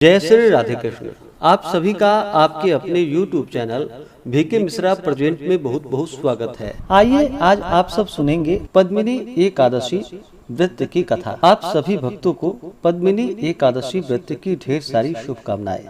जय श्री राधे कृष्ण। आप सभी का आपके अपने YouTube channel VK Mishra present में बहुत बहुत स्वागत है। आइए आज आप सब सुनेंगे पद्मिनी एकादशी व्रत की कथा। आप सभी भक्तों को पद्मिनी एकादशी व्रत की ढेर सारी शुभकामनाएं।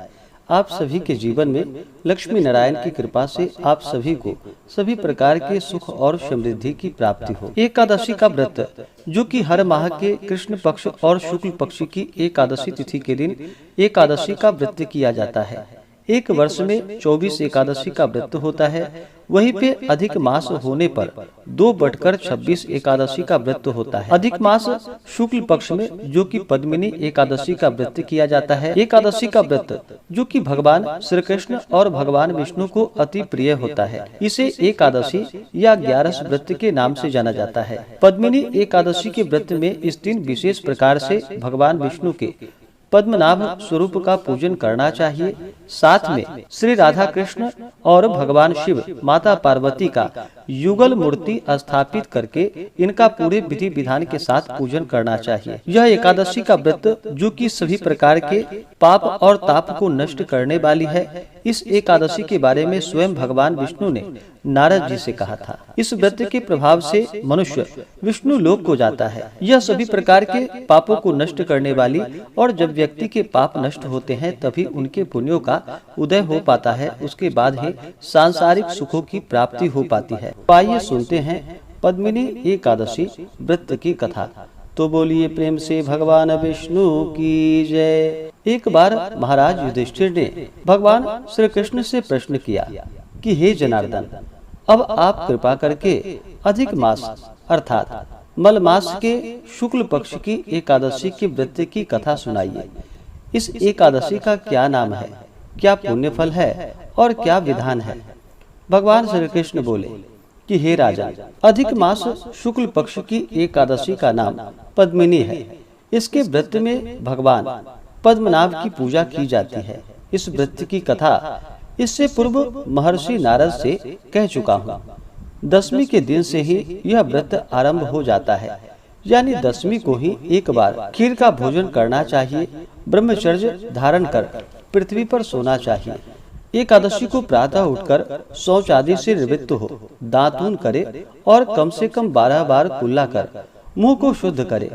आप सभी के जीवन में लक्ष्मी नारायण की कृपा से आप सभी को सभी प्रकार के सुख और समृद्धि की प्राप्ति हो। एकादशी का व्रत जो कि हर माह के कृष्ण पक्ष और शुक्ल पक्ष की एकादशी तिथि के दिन एकादशी का व्रत किया जाता है। एक वर्ष में 24 एकादशी का व्रत होता है। वहीं पे अधिक मास होने पर 2/26 एकादशी का व्रत होता है। अधिक मास शुक्ल पक्ष में जो कि पद्मिनी एकादशी का व्रत किया जाता है। एकादशी का व्रत जो कि भगवान श्री कृष्ण और भगवान विष्णु को अति प्रिय होता है। इसे एकादशी या 11 व्रत के नाम से जाना जाता है। पद्मिनी एकादशी के व्रत में इस दिन विशेष प्रकार से भगवान विष्णु के पद्मनाभ स्वरूप का पूजन करना चाहिए। साथ में श्री राधा कृष्ण और भगवान शिव माता पार्वती का युगल मूर्ति स्थापित करके इनका पूरे विधि विधान के साथ पूजन करना चाहिए। यह एकादशी का व्रत जो कि सभी प्रकार के पाप और ताप को नष्ट करने वाली है। इस एकादशी के बारे में स्वयं भगवान विष्णु ने नारद जी से कहा था। इस व्रत के प्रभाव से मनुष्य विष्णु लोक को जाता है। यह सभी प्रकार के पापों को नष्ट करने वाली और जब व्यक्ति के पाप नष्ट होते हैं तभी उनके पुण्यों का उदय हो पाता है। उसके बाद ही सांसारिक सुखों की प्राप्ति हो पाती है। आइए सुनते हैं पद्मिनी एकादशी व्रत की कथा। तो बोलिए प्रेम से भगवान विष्णु की जय। एक बार महाराज युधिष्ठिर ने भगवान श्री कृष्ण से प्रश्न किया कि हे जनार्दन, अब आप कृपा करके अधिक मास अर्थात मल मास के शुक्ल पक्ष की एकादशी के व्रत की कथा सुनाइए। इस एकादशी का क्या नाम है, क्या पुण्य फल है और क्या विधान है। भगवान श्री कृष्ण बोले कि हे राजा, अधिक मास शुक्ल पक्ष की एकादशी का नाम पद्मिनी है। इसके व्रत में भगवान पद्मनाभ की पूजा की जाती है। इस व्रत की कथा इससे पूर्व महर्षि नारद से कह चुका हूँ। दशमी के दिन से ही यह व्रत आरंभ हो जाता है, यानी दशमी को ही एक बार खीर का भोजन करना चाहिए। ब्रह्मचर्य धारण कर पृथ्वी पर सोना चाहिए। एकादशी को प्रातः उठकर शौच आदि से निवृत्त हो, दातून करे और कम से कम 12 बार कुल्ला कर मुंह को शुद्ध करे।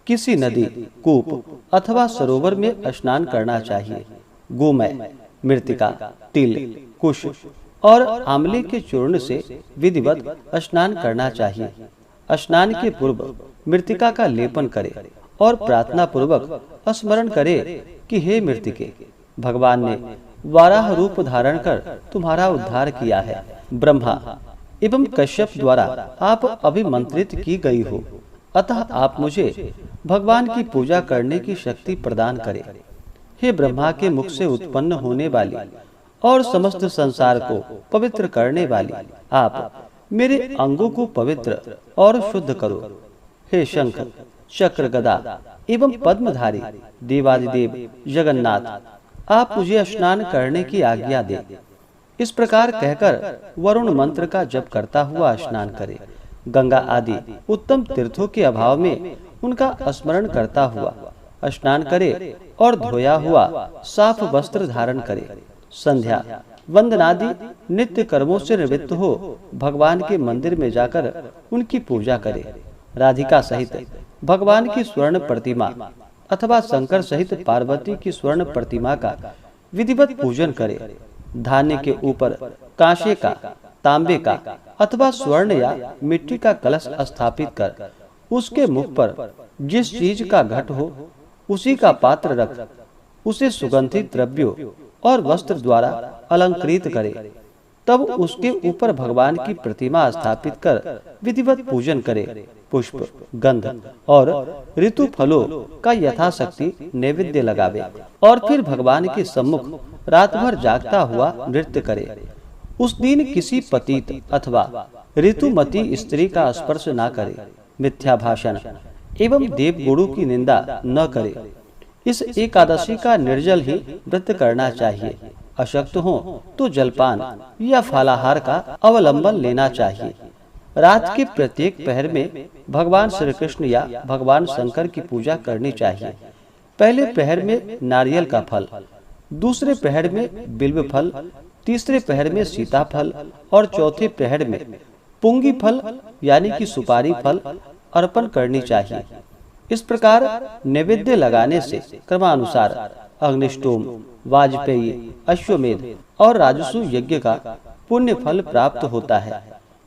किसी नदी, कूप अथवा सरोवर में स्नान करना चाहिए। गोमय, मृतिका, तिल, कुश और आंवले के चूर्ण से विधिवत स्नान करना चाहिए। स्नान के पूर्व मृतिका का लेपन करे और प्रार्थना पूर्वक स्मरण करे कि हे मृतिके, भगवान ने वाराह रूप धारण कर तुम्हारा उद्धार किया है। ब्रह्मा एवं कश्यप द्वारा आप अभिमंत्रित की गई हो, अतः आप मुझे भगवान की पूजा करने की शक्ति प्रदान करें। हे ब्रह्मा के मुख से उत्पन्न होने वाली और समस्त संसार को पवित्र करने वाली, आप मेरे अंगों को पवित्र और शुद्ध करो। हे शंख, चक्र, गदा एवं पद्मधारी देवादिदेव जगन्नाथ, आप मुझे स्नान करने की आज्ञा दे। इस प्रकार कहकर वरुण मंत्र का जप करता हुआ स्नान करे। गंगा आदि उत्तम तीर्थों के अभाव में उनका स्मरण करता हुआ स्नान करे और धोया हुआ साफ वस्त्र धारण करे। संध्या वंदनादि नित्य कर्मों से निवृत्त हो भगवान के मंदिर में जाकर उनकी पूजा करे। राधिका सहित भगवान की स्वर्ण प्रतिमा अथवा शंकर सहित पार्वती की स्वर्ण प्रतिमा का विधिवत पूजन करे। धान्य के ऊपर कांसे का, तांबे का अथवा स्वर्ण या मिट्टी का कलश स्थापित कर उसके मुख पर जिस चीज का घट हो उसी का पात्र रख उसे सुगंधित द्रव्यों और वस्त्र द्वारा अलंकृत करे। तब उसके ऊपर भगवान की प्रतिमा स्थापित कर विधिवत पूजन करे। पुष्प, गंध और ऋतु फलों का यथाशक्ति नैवेद्य लगावे और फिर भगवान के सम्मुख रात भर जागता हुआ नृत्य करे। उस दिन किसी पतित अथवा ऋतुमती स्त्री का स्पर्श न करे। मिथ्या भाषण एवं देव गुरु की निंदा न करे। इस एकादशी का निर्जल ही व्रत करना चाहिए। अशक्त हो तो जलपान या फलाहार का अवलंबन लेना चाहिए। रात के प्रत्येक पहर में भगवान श्री कृष्ण या भगवान शंकर की पूजा करनी चाहिए। पहले प्रहर में नारियल का फल, दूसरे प्रहर में बिल्व फल, तीसरे प्रहर में सीताफल और चौथे प्रहर में पुंगी फल यानी कि सुपारी फल अर्पण करनी चाहिए। इस प्रकार नैवेद्य लगाने से क्रमानुसार अग्निष्टोम, वाजपेयी, अश्वमेध और राजसु यज्ञ का पुण्य फल प्राप्त होता है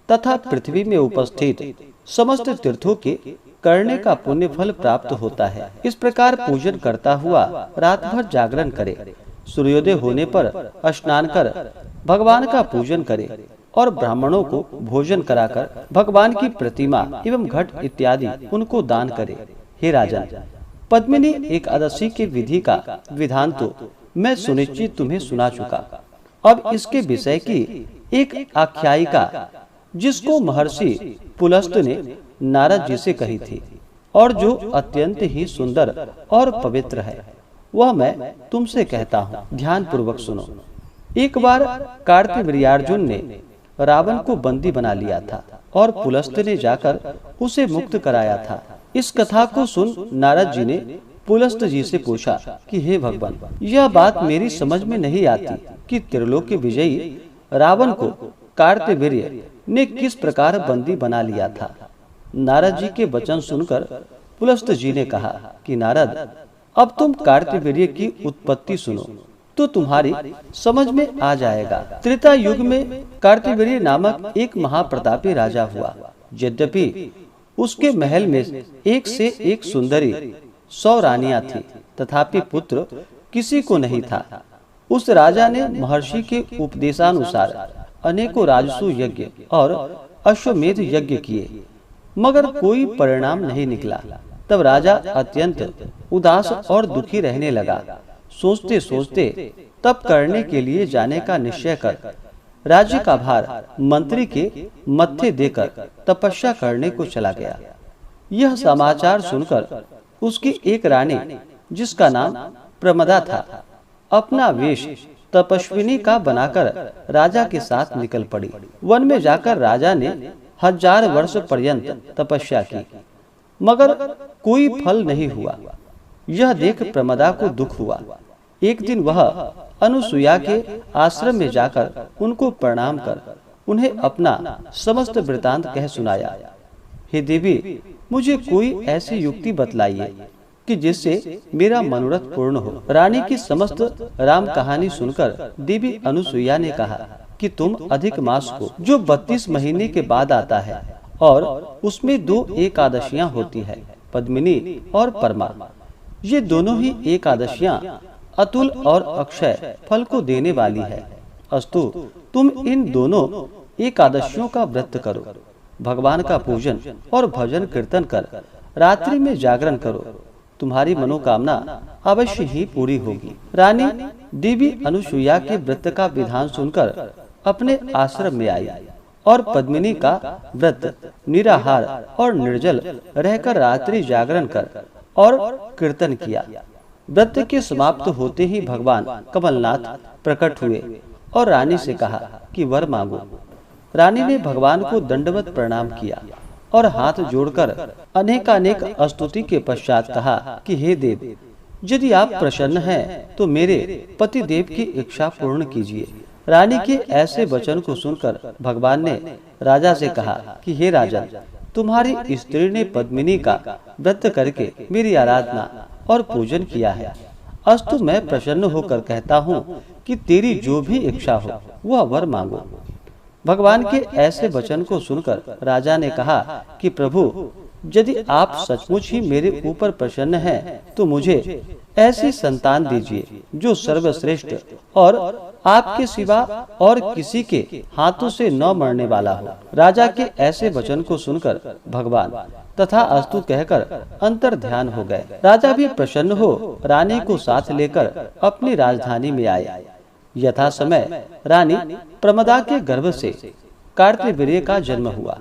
तथा पृथ्वी में उपस्थित समस्त तीर्थों के करने का पुण्य फल प्राप्त होता है। इस प्रकार पूजन करता हुआ रात भर जागरण करे, सूर्योदय होने पर स्नान कर भगवान का पूजन करे और ब्राह्मणों को भोजन कराकर भगवान की प्रतिमा एवं घट इत्यादि उनको दान करे। हे राजन, पद्मिनी एकादशी के विधि का विधान तो मैं सुनिश्चित तुम्हें सुना चुका। अब इसके विषय की एक आख्यायिका जिसको महर्षि पुलस्त ने नारद जी से कही थी और जो अत्यंत ही सुंदर और पवित्र है, वह मैं तुमसे कहता हूँ, ध्यान पूर्वक सुनो। एक बार कार्तवीर्यार्जुन ने रावण को बंदी बना लिया था और पुलस्त ने जाकर उसे मुक्त कराया था। इस कथा को सुन नारद जी ने पुलस्त जी से पूछा कि हे भगवान, यह बात मेरी समझ में नहीं आती कि त्रिलोक विजयी रावण को कार्तवीर्य ने किस प्रकार बंदी बना लिया था। नारद जी के वचन सुनकर पुलस्त जी ने कहा कि नारद, अब तुम कार्तवीर्य की उत्पत्ति सुनो तो तुम्हारी समझ में आ जाएगा। त्रेता युग में कार्तवीर्य नामक एक महाप्रतापी राजा हुआ। यद्यपि उसके महल में एक से एक सुंदरी 100 रानियां थी, तथापि पुत्र किसी को नहीं था। उस राजा ने महर्षि के उपदेशानुसार अनेकों राजसु यज्ञ और अश्वमेध यज्ञ किए, मगर कोई परिणाम नहीं निकला। तब राजा अत्यंत उदास और दुखी रहने लगा। सोचते सोचते तप करने के लिए जाने का निश्चय कर राज्य का भार मंत्री के मत्थे देकर तपस्या करने को चला गया। यह समाचार सुनकर उसकी एक रानी, जिसका नाम प्रमदा था, अपना वेश तपस्विनी का बनाकर राजा के साथ निकल पड़ी। वन में जाकर राजा ने 1000 वर्ष पर्यंत तपस्या की, मगर कोई फल नहीं हुआ। यह देख प्रमदा को दुख हुआ। एक दिन वह अनुसुईया के आश्रम में जाकर उनको प्रणाम कर उन्हें अपना समस्त वृतांत कह सुनाया। हे देवी, मुझे कोई ऐसी युक्ति बतलाइए कि जिससे मेरा मनोरथ पूर्ण हो। रानी की समस्त राम कहानी सुनकर देवी अनुसुईया ने कहा कि तुम अधिक मास को, जो 32 महीने के बाद आता है और उसमें 2 एकादशियां होती है, पद्मिनी और परमा, ये दोनों ही एकादशियां अतुल और अक्षय फल को देने वाली है। अस्तु, तुम इन दोनों एकादशियों का व्रत करो, भगवान का पूजन और भजन कीर्तन कर रात्रि में जागरण करो, तुम्हारी मनोकामना अवश्य ही पूरी होगी। रानी देवी अनुसुईया के व्रत का विधान सुनकर अपने आश्रम में आई और पद्मिनी का व्रत निराहार और निर्जल रहकर रात्रि जागरण कर और कीर्तन किया। व्रत के समाप्त होते ही भगवान कमलनाथ प्रकट हुए और रानी से कहा कि वर मांगो। रानी ने भगवान को दंडवत प्रणाम किया और हाथ जोड़कर अनेकानेक स्तुति के पश्चात कहा कि हे देव, यदि आप प्रसन्न हैं तो मेरे पति देव की इच्छा पूर्ण कीजिए। रानी के ऐसे वचन को सुनकर भगवान ने राजा से कहा कि हे राजन, तुम्हारी स्त्री ने पद्मिनी का व्रत करके मेरी आराधना और पूजन किया है। अस्तु, मैं प्रसन्न होकर कहता हूँ कि तेरी जो भी इच्छा हो वह वर मांगो। भगवान के ऐसे वचन को सुनकर राजा ने कहा कि प्रभु, यदि आप सचमुच ही मेरे ऊपर प्रसन्न हैं तो मुझे ऐसी संतान दीजिए जो सर्वश्रेष्ठ और आपके सिवा और किसी के हाथों से न मरने वाला हो। राजा के ऐसे वचन को सुनकर भगवान तथा अस्तु कहकर अंतर ध्यान हो गए। राजा भी प्रसन्न हो रानी को साथ लेकर अपनी राजधानी में आए। यथा समय रानी प्रमदा के गर्भ से कार्तवीर्य का जन्म हुआ,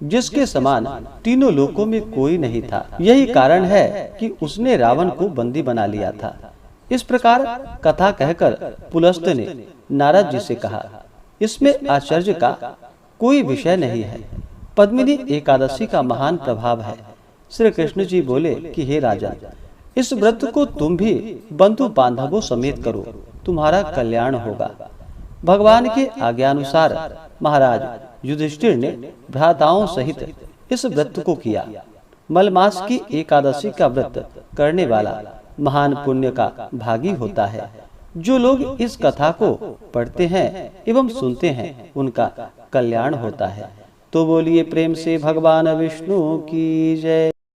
जिसके समान तीनों लोकों में कोई नहीं था। यही कारण है कि उसने रावण को बंदी बना लिया था। इस प्रकार कथा कहकर पुलस्त ने नारद जी से कहा, इसमें आश्चर्य का कोई विषय नहीं है। पद्मिनी एकादशी का महान प्रभाव है। श्री कृष्ण जी बोले कि हे राजा, इस व्रत को तुम भी बंधु बांधवों समेत करो, तुम्हारा कल्याण होगा। भगवान के आज्ञानुसार महाराज युधिष्ठिर ने भ्राताओं सहित इस व्रत को किया। मलमास की एकादशी का व्रत करने वाला महान पुण्य का भागी होता है। जो लोग इस कथा को पढ़ते हैं एवं सुनते हैं उनका कल्याण होता है। तो बोलिए प्रेम से भगवान विष्णु की जय।